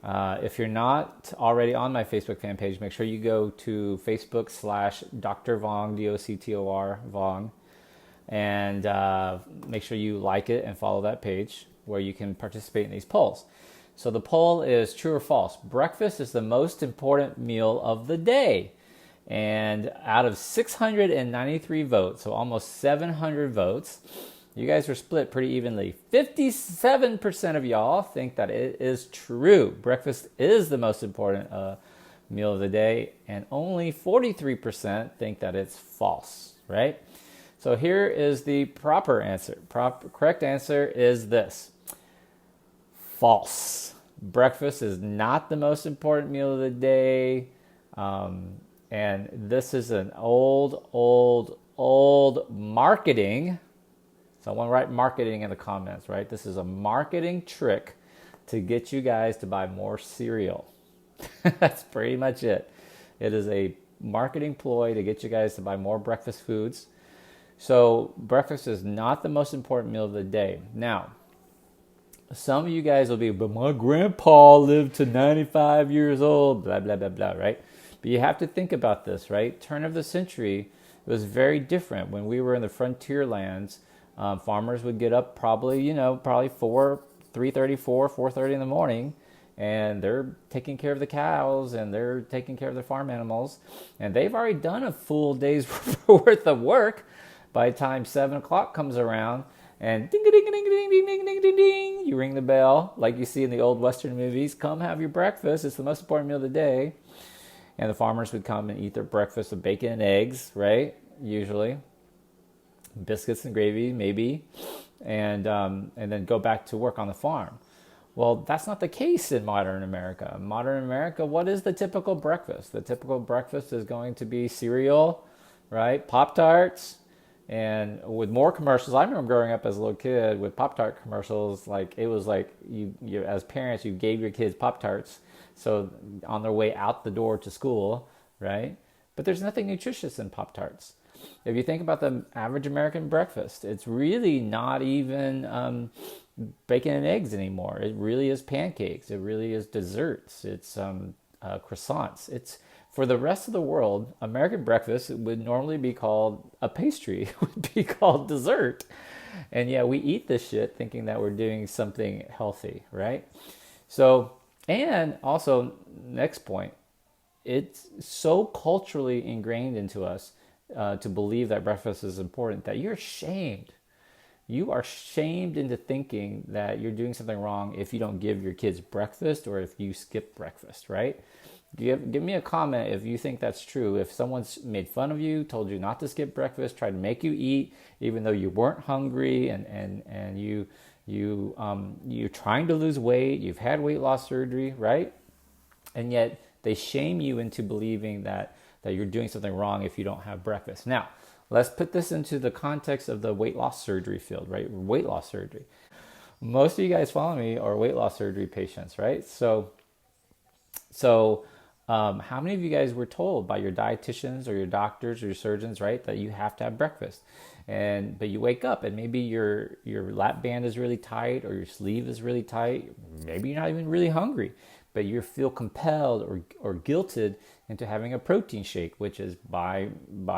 If you're not already on my Facebook fan page, make sure you go to Facebook/Dr. Vuong, DOCTOR Vuong, and make sure you like it and follow that page where you can participate in these polls. So the poll is true or false. Breakfast is the most important meal of the day. And out of 693 votes, so almost 700 votes, you guys are split pretty evenly. 57% of y'all think that it is true. Breakfast is the most important meal of the day, and only 43% think that it's false, right? So here is the proper answer. Correct answer is this. False. Breakfast is not the most important meal of the day. And this is an old marketing. Someone write marketing in the comments, right? This is a marketing trick to get you guys to buy more cereal. That's pretty much it. It is a marketing ploy to get you guys to buy more breakfast foods. So breakfast is not the most important meal of the day. Now, some of you guys will be, but my grandpa lived to 95 years old, blah, blah, blah, blah, right? But you have to think about this, right? Turn of the century, it was very different. When we were in the frontier lands, farmers would get up probably 3:30, 4:30 in the morning, and they're taking care of the cows and they're taking care of their farm animals, and they've already done a full day's worth of work by the time 7 o'clock comes around. And ding, ding, ding, ding, ding, ding, ding, ding, ding, you ring the bell like you see in the old Western movies. Come have your breakfast. It's the most important meal of the day. And the farmers would come and eat their breakfast of bacon and eggs, right? Usually, biscuits and gravy, maybe, and then go back to work on the farm. Well, that's not the case in modern America. Modern America, what is the typical breakfast? The typical breakfast is going to be cereal, right? Pop-Tarts. And with more commercials, I remember growing up as a little kid with Pop-Tart commercials. Like it was like you as parents, you gave your kids Pop-Tarts, so on their way out the door to school, right? But there's nothing nutritious in Pop-Tarts. If you think about the average American breakfast, it's really not even bacon and eggs anymore. It really is pancakes. It really is desserts. It's croissants. It's for the rest of the world, American breakfast would normally be called a pastry. It would be called dessert. And yeah, we eat this shit thinking that we're doing something healthy, right? So, and also, next point, it's so culturally ingrained into us to believe that breakfast is important that you're shamed. You are shamed into thinking that you're doing something wrong if you don't give your kids breakfast or if you skip breakfast, right? Give me a comment if you think that's true. If someone's made fun of you, told you not to skip breakfast, tried to make you eat, even though you weren't hungry, and you're trying to lose weight, you've had weight loss surgery, right? And yet they shame you into believing that you're doing something wrong if you don't have breakfast. Now, let's put this into the context of the weight loss surgery field, right? Weight loss surgery. Most of you guys following me are weight loss surgery patients, right? So how many of you guys were told by your dietitians or your doctors or your surgeons, right, that you have to have breakfast? But you wake up and maybe your lap band is really tight or your sleeve is really tight. Maybe you're not even really hungry, but you feel compelled or guilted into having a protein shake, which is, by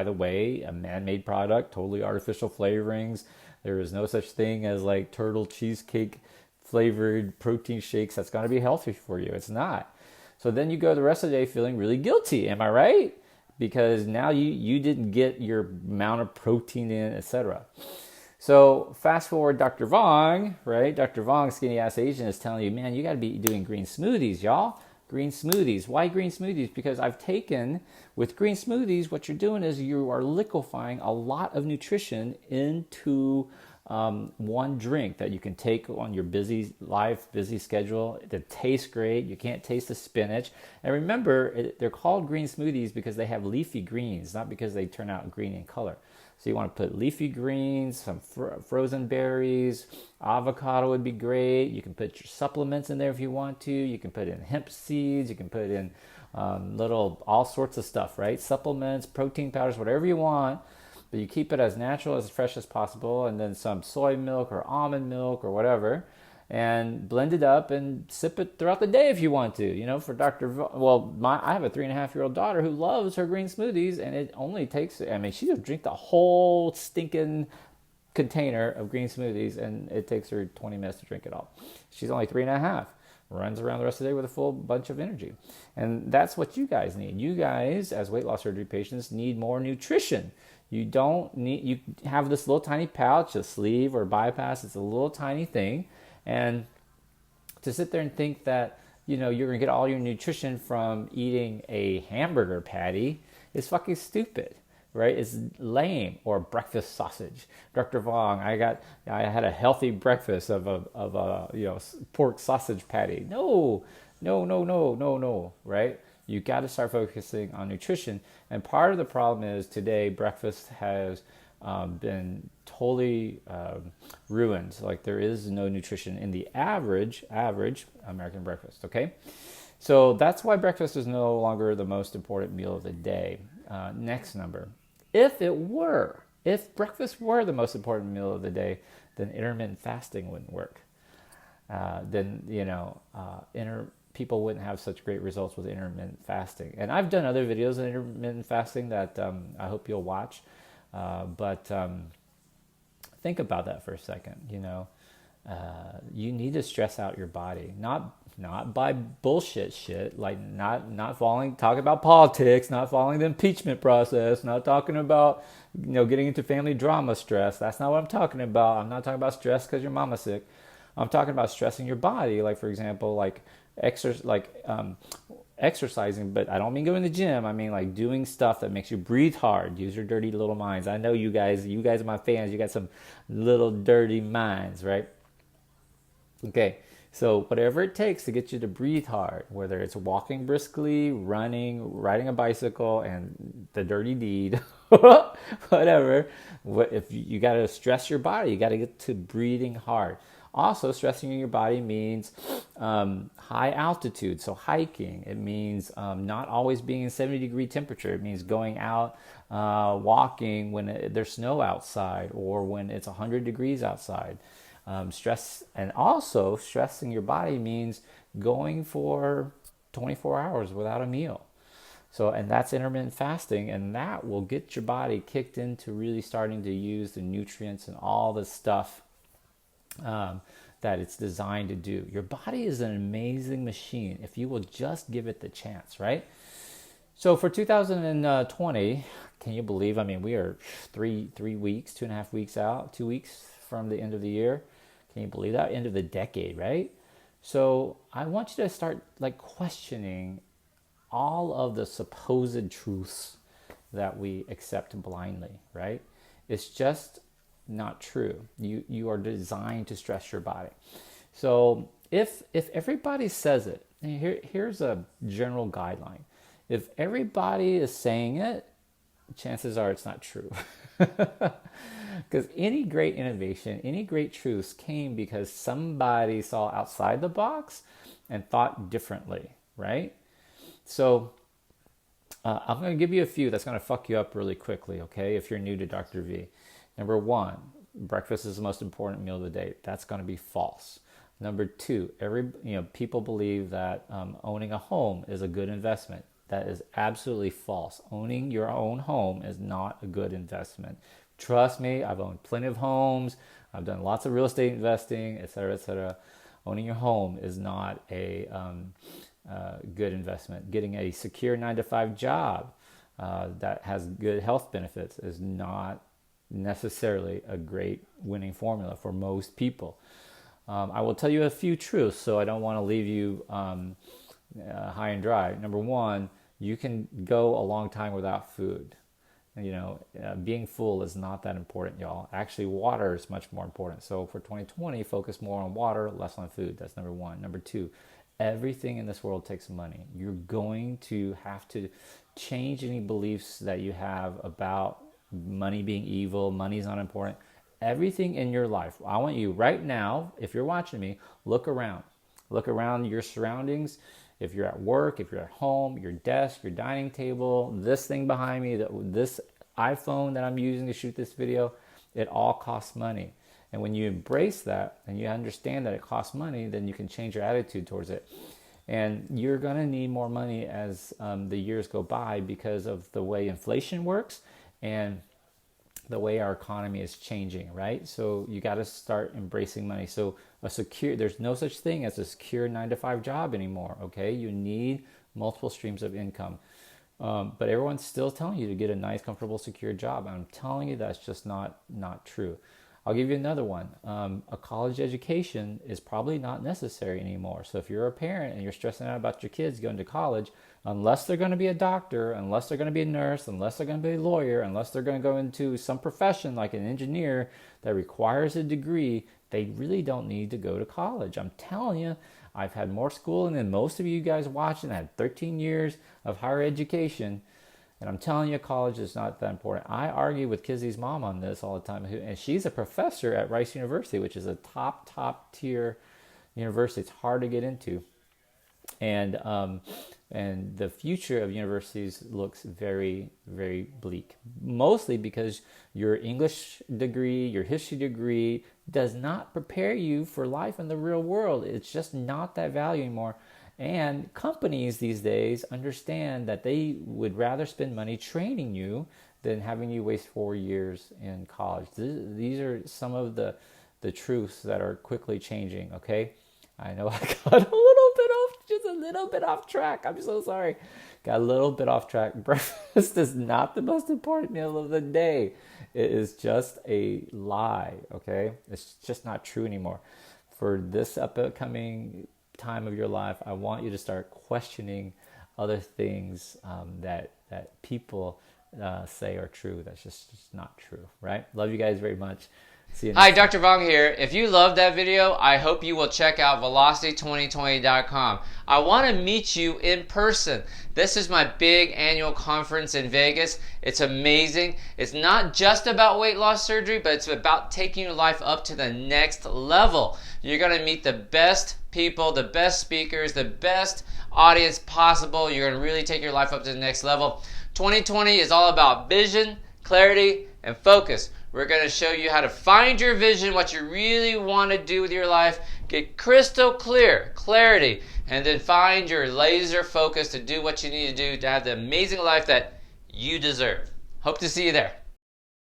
the way, a man-made product, totally artificial flavorings. There is no such thing as like turtle cheesecake flavored protein shakes that's going to be healthy for you. It's not. So then you go the rest of the day feeling really guilty. Am I right? Because now you didn't get your amount of protein in, etc. So fast forward, Dr. Vuong, right? Dr. Vuong, Skinny Ass Asian, is telling you, man, you got to be doing green smoothies, y'all. Green smoothies. Why green smoothies? Because with green smoothies, what you're doing is you are liquefying a lot of nutrition into one drink that you can take on your busy schedule. It tastes great. You can't taste the spinach. And remember, they're called green smoothies because they have leafy greens, not because they turn out green in color. So you want to put leafy greens, some frozen berries, avocado would be great. You can put your supplements in there if you want to. You can put in hemp seeds. You can put in all sorts of stuff, right? Supplements, protein powders, whatever you want. But you keep it as natural, as fresh as possible, and then some soy milk or almond milk or whatever. and blend it up and sip it throughout the day if you want to. You know, for I have a 3.5-year-old daughter who loves her green smoothies, and it only takes, I mean, she'll drink the whole stinking container of green smoothies, and it takes her 20 minutes to drink it all. She's only 3.5. Runs around the rest of the day with a full bunch of energy. And that's what you guys need. You guys, as weight loss surgery patients, need more nutrition. You don't need, you have this little tiny pouch, a sleeve or bypass. It's a little tiny thing. And to sit there and think that, you know, you're going to get all your nutrition from eating a hamburger patty is fucking stupid. Right? It's lame. Or breakfast sausage. Dr. Vuong, I had a healthy breakfast of a pork sausage patty. No. Right? You got to start focusing on nutrition. And part of the problem is today breakfast has been totally ruined. Like there is no nutrition in the average American breakfast. Okay. So that's why breakfast is no longer the most important meal of the day. Next number. If breakfast were the most important meal of the day, then intermittent fasting wouldn't work. People wouldn't have such great results with intermittent fasting. And I've done other videos on intermittent fasting that I hope you'll watch. But think about that for a second. You know, you need to stress out your body, not by bullshit shit, like not talking about politics, not following the impeachment process, not talking about, you know, getting into family drama stress. That's not what I'm talking about. I'm not talking about stress because your mama's sick. I'm talking about stressing your body, like for example, exercising, but I don't mean going to the gym. I mean like doing stuff that makes you breathe hard. Use your dirty little minds. I know you guys are my fans. You got some little dirty minds, right? Okay. So whatever it takes to get you to breathe hard, whether it's walking briskly, running, riding a bicycle, and the dirty deed, whatever, if you got to stress your body, you got to get to breathing hard. Also, stressing your body means high altitude, so hiking. It means not always being in 70-degree temperature. It means going out walking when there's snow outside or when it's 100 degrees outside. Stressing your body means going for 24 hours without a meal. So, and that's intermittent fasting, and that will get your body kicked into really starting to use the nutrients and all the stuff that it's designed to do. Your body is an amazing machine if you will just give it the chance, right? So for 2020, can you believe, I mean, we are 3 weeks, 2.5 weeks out, 2 weeks from the end of the year. Can you believe that? End of the decade, right? So I want you to start like questioning all of the supposed truths that we accept blindly, right? It's just not true. You are designed to stress your body. So if everybody says it, and here's a general guideline. If everybody is saying it, chances are it's not true. Because any great innovation, any great truths came because somebody saw outside the box and thought differently, right? So I'm going to give you a few that's going to fuck you up really quickly, okay, if you're new to Dr. V. Number 1, breakfast is the most important meal of the day. That's going to be false. Number 2, people believe that owning a home is a good investment. That is absolutely false. Owning your own home is not a good investment. Trust me, I've owned plenty of homes. I've done lots of real estate investing, et cetera, et cetera. Owning your home is not a good investment. Getting a secure 9-to-5 job that has good health benefits is not necessarily a great winning formula for most people. I will tell you a few truths, so I don't want to leave you high and dry. Number 1, you can go a long time without food. Being full is not that important, y'all. Actually, water is much more important. So for 2020, focus more on water, less on food. That's number 1. Number 2, everything in this world takes money. You're going to have to change any beliefs that you have about money being evil, money's not important. Everything in your life, I want you right now, if you're watching me, look around your surroundings. If you're at work, if you're at home, your desk, your dining table, this thing behind me, this iPhone that I'm using to shoot this video, it all costs money. And when you embrace that and you understand that it costs money, then you can change your attitude towards it. And you're going to need more money as the years go by because of the way inflation works and the way our economy is changing, right? So you got to start embracing money. So there's no such thing as a secure 9-to-5 job anymore, okay? You need multiple streams of income. But everyone's still telling you to get a nice, comfortable, secure job. I'm telling you that's just not true. I'll give you another one. A college education is probably not necessary anymore. So if you're a parent and you're stressing out about your kids going to college, unless they're going to be a doctor, unless they're going to be a nurse, unless they're going to be a lawyer, unless they're going to go into some profession like an engineer that requires a degree, they really don't need to go to college. I'm telling you, I've had more schooling than most of you guys watching. I had 13 years of higher education. And I'm telling you, college is not that important. I argue with Kizzy's mom on this all the time. And she's a professor at Rice University, which is a top tier university. It's hard to get into. And the future of universities looks very, very bleak. Mostly because your English degree, your history degree does not prepare you for life in the real world. It's just not that value anymore. And companies these days understand that they would rather spend money training you than having you waste 4 years in college. These are some of the truths that are quickly changing, okay? I know I got just a little bit off track. I'm so sorry. Got a little bit off track. Breakfast is not the most important meal of the day. It is just a lie, okay? It's just not true anymore. For this upcoming time of your life, I want you to start questioning other things that people say are true. That's just not true, right? Love you guys very much. See you next Hi, time. Dr. Vuong here. If you loved that video, I hope you will check out velocity2020.com. I want to meet you in person. This is my big annual conference in Vegas. It's amazing. It's not just about weight loss surgery, but it's about taking your life up to the next level. You're going to meet the best people, the best speakers, the best audience possible. You're going to really take your life up to the next level. 2020 is all about vision, clarity, and focus. We're going to show you how to find your vision, what you really want to do with your life, get crystal clear, clarity, and then find your laser focus to do what you need to do to have the amazing life that you deserve. Hope to see you there.